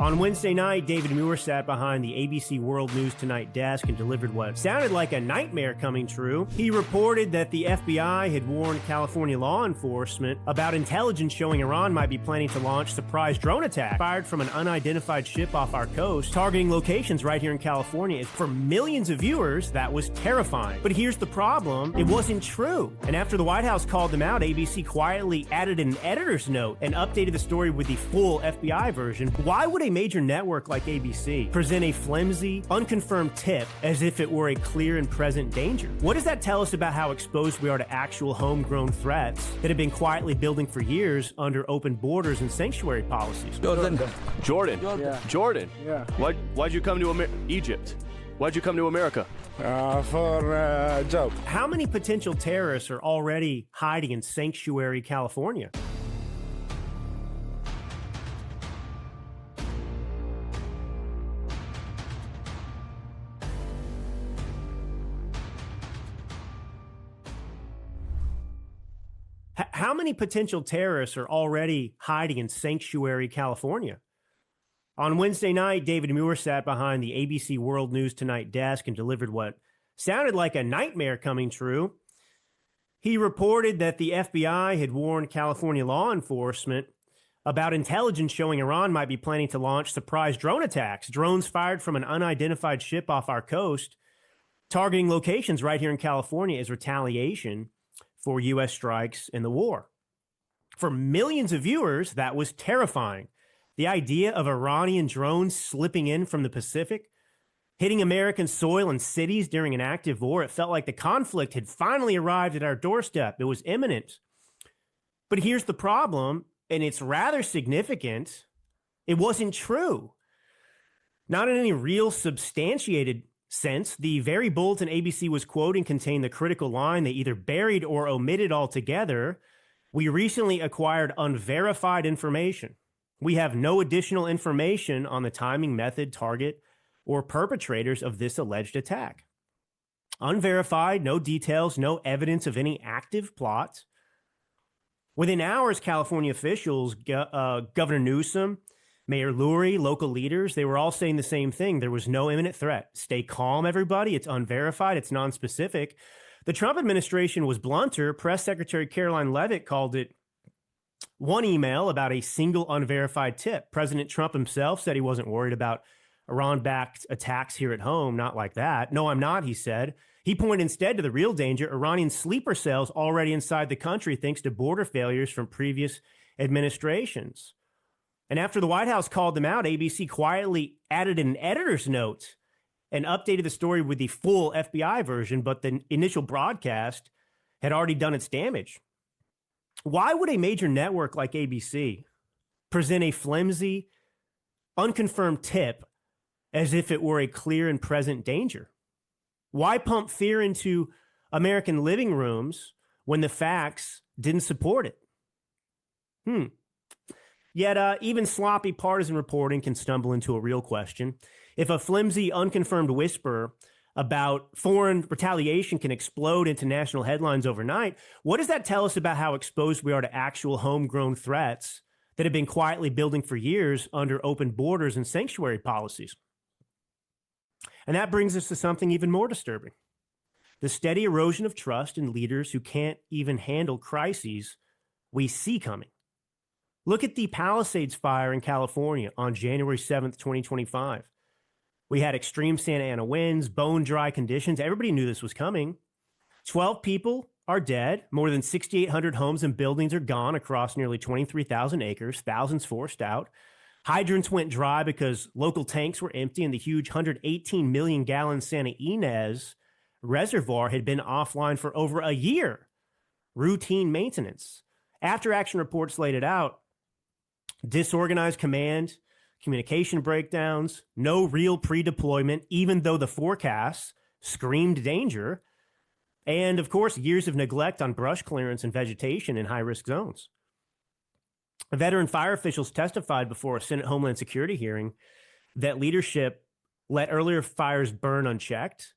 On Wednesday night, David Muir sat behind the ABC World News Tonight desk and delivered what sounded like a nightmare coming true. He reported that the FBI had warned California law enforcement about intelligence showing Iran might be planning to launch surprise drone attacks fired from an unidentified ship off our coast, targeting locations right here in California. For millions of viewers, that was terrifying. But here's the problem. It wasn't true. And after the White House called them out, ABC quietly added an editor's note and updated the story with the full FBI version. Why would a major network like ABC present a flimsy, unconfirmed tip as if it were a clear and present danger? What does that tell us about how exposed we are to actual homegrown threats that have been quietly building for years under open borders and sanctuary policies? Jordan. Yeah. Why'd you come to Egypt? Why'd you come to America? For a job. How many potential terrorists are already hiding in sanctuary California? How many potential terrorists are already hiding in sanctuary California? On Wednesday night, David Muir sat behind the ABC World News Tonight desk and delivered what sounded like a nightmare coming true. He reported that the FBI had warned California law enforcement about intelligence showing Iran might be planning to launch surprise drone attacks, drones fired from an unidentified ship off our coast, targeting locations right here in California as retaliation for U.S. strikes in the war. For millions of viewers, that was terrifying. The idea of Iranian drones slipping in from the Pacific, hitting American soil and cities during an active war, it felt like the conflict had finally arrived at our doorstep. It was imminent. But here's the problem, and it's rather significant. It wasn't true. Not in any real substantiated sense. The very bulletin ABC was quoting contained the critical line they either buried or omitted altogether. We recently acquired unverified information. We have no additional information on the timing, method, target, or perpetrators of this alleged attack. Unverified, no details, no evidence of any active plot. Within hours, California officials, Governor Newsom, Mayor Lurie, local leaders, they were all saying the same thing. There was no imminent threat. Stay calm, everybody. It's unverified. It's nonspecific. The Trump administration was blunter. Press Secretary Caroline Leavitt called it one email about a single unverified tip. President Trump himself said he wasn't worried about Iran-backed attacks here at home. Not like that. No, I'm not, he said. He pointed instead to the real danger, Iranian sleeper cells already inside the country thanks to border failures from previous administrations. And after the White House called them out, ABC quietly added an editor's note and updated the story with the full FBI version, but the initial broadcast had already done its damage. Why would a major network like ABC present a flimsy, unconfirmed tip as if it were a clear and present danger? Why pump fear into American living rooms when the facts didn't support it? Yet even sloppy partisan reporting can stumble into a real question. If a flimsy, unconfirmed whisper about foreign retaliation can explode into national headlines overnight, what does that tell us about how exposed we are to actual homegrown threats that have been quietly building for years under open borders and sanctuary policies? And that brings us to something even more disturbing. The steady erosion of trust in leaders who can't even handle crises we see coming. Look at the Palisades fire in California on January 7th, 2025. We had extreme Santa Ana winds, bone-dry conditions. Everybody knew this was coming. 12 people are dead. More than 6,800 homes and buildings are gone across nearly 23,000 acres, thousands forced out. Hydrants went dry because local tanks were empty, and the huge 118 million gallon Santa Ynez reservoir had been offline for over a year. Routine maintenance. After action reports laid it out, disorganized command, communication breakdowns, no real pre-deployment, even though the forecasts screamed danger, and of course, years of neglect on brush clearance and vegetation in high-risk zones. Veteran fire officials testified before a Senate Homeland Security hearing that leadership let earlier fires burn unchecked,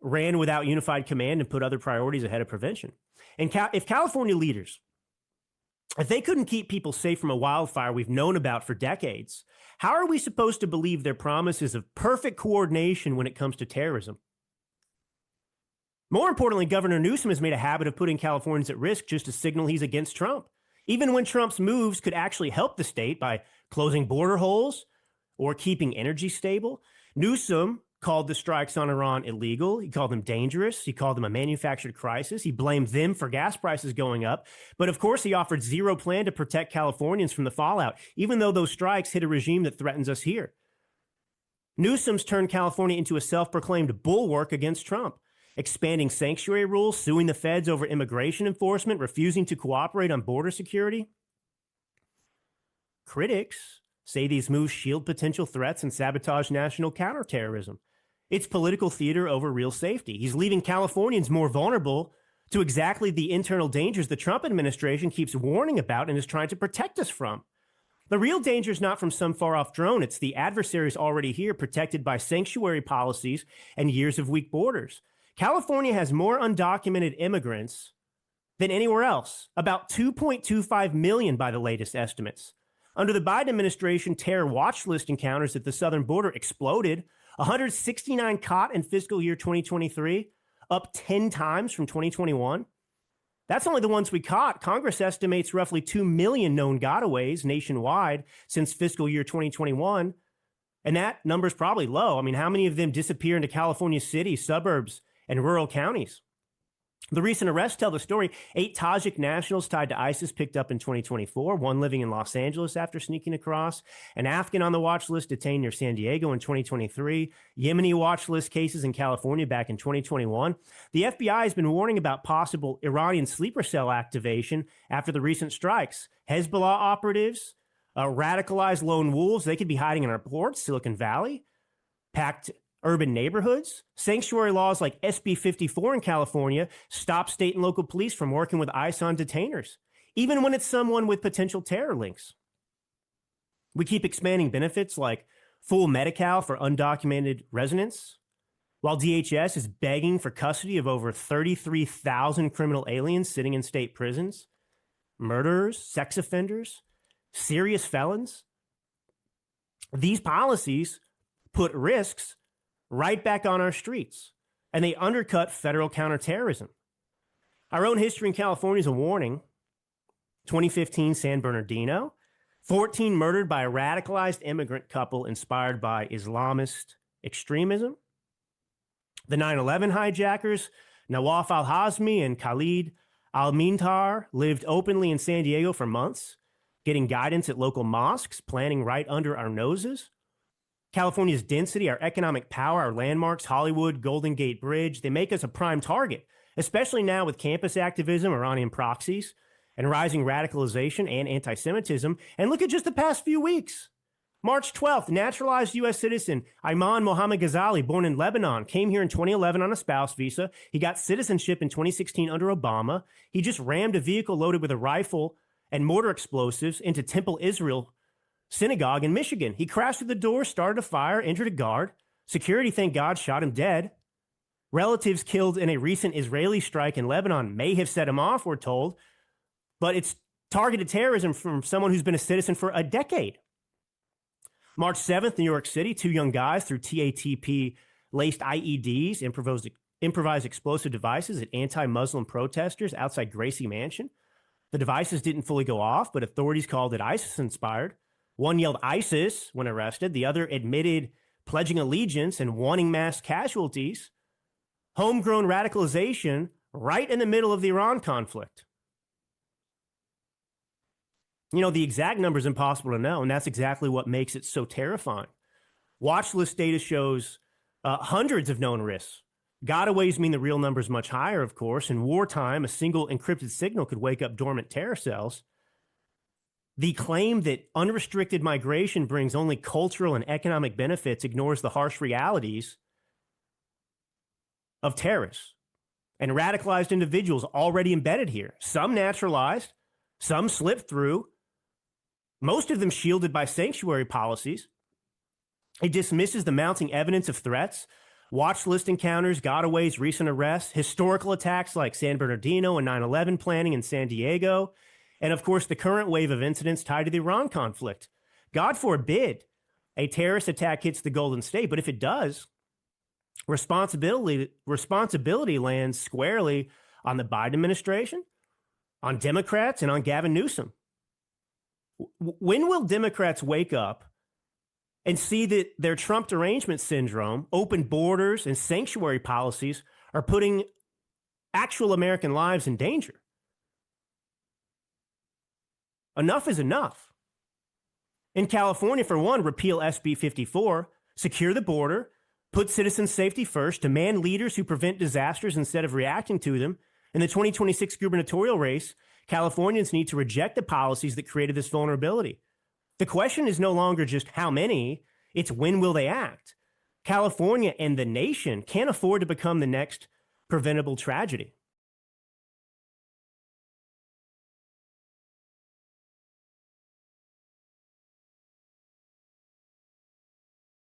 ran without unified command, and put other priorities ahead of prevention. And if California leaders If they couldn't keep people safe from a wildfire we've known about for decades, how are we supposed to believe their promises of perfect coordination when it comes to terrorism? More importantly, Governor Newsom has made a habit of putting Californians at risk just to signal he's against Trump, even when Trump's moves could actually help the state by closing border holes or keeping energy stable. Newsom called the strikes on Iran illegal. He called them dangerous. He called them a manufactured crisis. He blamed them for gas prices going up. But of course, he offered zero plan to protect Californians from the fallout, even though those strikes hit a regime that threatens us here. Newsom's turned California into a self-proclaimed bulwark against Trump, expanding sanctuary rules, suing the feds over immigration enforcement, refusing to cooperate on border security. Critics say these moves shield potential threats and sabotage national counterterrorism. It's political theater over real safety. He's leaving Californians more vulnerable to exactly the internal dangers the Trump administration keeps warning about and is trying to protect us from. The real danger is not from some far-off drone. It's the adversaries already here, protected by sanctuary policies and years of weak borders. California has more undocumented immigrants than anywhere else, about 2.25 million by the latest estimates. Under the Biden administration, terror watch list encounters at the southern border exploded. 169 caught in fiscal year 2023, up 10 times from 2021. That's only the ones we caught. Congress estimates roughly 2 million known gotaways nationwide since fiscal year 2021. And that number's probably low. I mean, how many of them disappear into California cities, suburbs, and rural counties? The recent arrests tell the story. 8 Tajik nationals tied to ISIS picked up in 2024, one living in Los Angeles after sneaking across, an Afghan on the watch list detained near San Diego in 2023, Yemeni watch list cases in California back in 2021. The FBI has been warning about possible Iranian sleeper cell activation after the recent strikes. Hezbollah operatives, radicalized lone wolves, they could be hiding in our ports, Silicon Valley, packed urban neighborhoods. Sanctuary laws like SB 54 in California stop state and local police from working with ICE on detainers, even when it's someone with potential terror links. We keep expanding benefits like full Medi-Cal for undocumented residents, while DHS is begging for custody of over 33,000 criminal aliens sitting in state prisons, murderers, sex offenders, serious felons. These policies put risks right back on our streets, and they undercut federal counterterrorism. Our own history in California is a warning. 2015 San Bernardino, 14 murdered by a radicalized immigrant couple inspired by Islamist extremism. The 9/11 hijackers, Nawaf al-Hazmi and Khalid al-Mintar, lived openly in San Diego for months, getting guidance at local mosques, planning right under our noses. California's density, our economic power, our landmarks, Hollywood, Golden Gate Bridge, they make us a prime target, especially now with campus activism, Iranian proxies, and rising radicalization and anti-Semitism. And look at just the past few weeks. March 12th, naturalized U.S. citizen Ayman Mohammed Ghazali, born in Lebanon, came here in 2011 on a spouse visa. He got citizenship in 2016 under Obama. He just rammed a vehicle loaded with a rifle and mortar explosives into Temple Israel synagogue in Michigan. He crashed through the door, started a fire, injured a guard. Security, thank God, shot him dead. Relatives killed in a recent Israeli strike in Lebanon may have set him off, we're told, but it's targeted terrorism from someone who's been a citizen for a decade. March 7th, New York City, 2 young guys threw TATP-laced IEDs, improvised explosive devices, at anti-Muslim protesters outside Gracie Mansion. The devices didn't fully go off, but authorities called it ISIS-inspired. One yelled ISIS when arrested. The other admitted pledging allegiance and wanting mass casualties. Homegrown radicalization right in the middle of the Iran conflict. You know, the exact number is impossible to know, and that's exactly what makes it so terrifying. Watch list data shows hundreds of known risks. Gotaways mean the real number is much higher, of course. In wartime, a single encrypted signal could wake up dormant terror cells. The claim that unrestricted migration brings only cultural and economic benefits ignores the harsh realities of terrorists and radicalized individuals already embedded here. Some naturalized, some slipped through, most of them shielded by sanctuary policies. It dismisses the mounting evidence of threats, watch list encounters, gotaways, recent arrests, historical attacks like San Bernardino and 9/11 planning in San Diego. And of course, the current wave of incidents tied to the Iran conflict. God forbid a terrorist attack hits the Golden State, but if it does, responsibility lands squarely on the Biden administration, on Democrats, and on Gavin Newsom. When will Democrats wake up and see that their Trump derangement syndrome, open borders, and sanctuary policies are putting actual American lives in danger? Enough is enough. In California, for one, repeal SB 54, secure the border, put citizen safety first, demand leaders who prevent disasters instead of reacting to them. In the 2026 gubernatorial race, Californians need to reject the policies that created this vulnerability. The question is no longer just how many, it's when will they act. California and the nation can't afford to become the next preventable tragedy.